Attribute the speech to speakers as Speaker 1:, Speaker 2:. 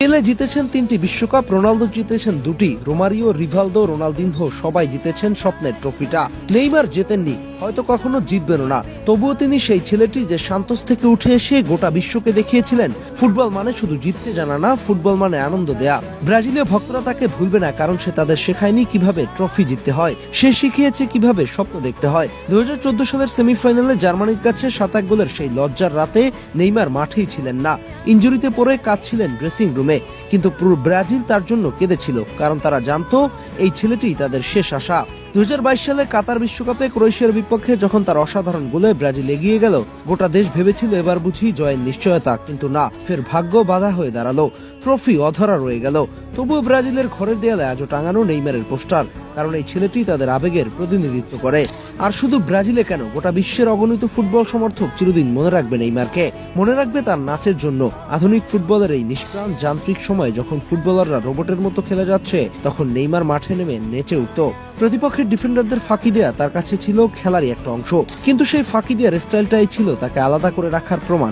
Speaker 1: পেলে জিতেছেন 3টি বিশ্বকাপ, রোনালদো জিতেছেন 2টি, রোমারিও, রিভালদো, রোনালদিনহো সবাই জিতেছেন স্বপ্নের ট্রফিটা। নেইমার জেতেননি, হয়তো কখনো জিতবেনও না, তবুও তিনি সেই ছেলেটি যে সান্তোস থেকে উঠে এসে গোটা বিশ্বকে দেখিয়েছিলেন ফুটবল মানে শুধু জিততে জানা না, ফুটবল মানে আনন্দ দেয়া। ব্রাজিলীয় ভক্তরা তাকে ভুলবে না, কারণ সে তাদের শেখায়নি কিভাবে ট্রফি জিততে হয়, সে শিখিয়েছে কিভাবে স্বপ্ন দেখতে হয়। 2014 সালের সেমিফাইনালে জার্মানির কাছে 7-1 গোলের সেই লজ্জার রাতে নেইমার মাঠেই ছিলেন না, ইনজুরিতে পড়ে কাঁদছিলেন ড্রেসিং রুমে। কিন্তু পুরো ব্রাজিল তার জন্য কেঁদেছিল, কারণ তারা জানতো এই ছেলেটি তাদের শেষ আশা। 2022 সালে কাতার বিশ্বকাপে ক্রোয়েশিয়ার বিপক্ষে যখন তার অসাধারণ গোলে ব্রাজিল এগিয়ে গেল, গোটা দেশ ভেবেছিল এবার বুঝি জয়ের নিশ্চয়তা, কিন্তু না, ফের ভাগ্য বাধা হয়ে দাঁড়ালো, ট্রফি অধরা রয়ে গেল। তবুও ব্রাজিলের ঘরের দেয়ালে আজও টাঙানো নেইমারের পোস্টার, কারণ এই ছেলেটি তাদের আবেগের প্রতিনিধিত্ব করে। আর শুধু ব্রাজিলে কেন, গোটা বিশ্বের অগণিত ফুটবল সমর্থক চিরদিন মনে রাখবে নেইমারকে, মনে রাখবে তার নাচের জন্য। আধুনিক ফুটবলের এই নিষ্প্রাণ যান্ত্রিক সময় যখন ফুটবলাররা রোবটের মতো খেলে যাচ্ছে, তখন নেইমার মাঠে নেমে নেচে উঠত। প্রতিপক্ষের ডিফেন্ডারদের ফাঁকি দেয়া তার কাছে ছিল খেলারই একটা অংশ, কিন্তু সেই ফাঁকি দেওয়ার স্টাইলটাই ছিল তাকে আলাদা করে রাখার প্রমাণ।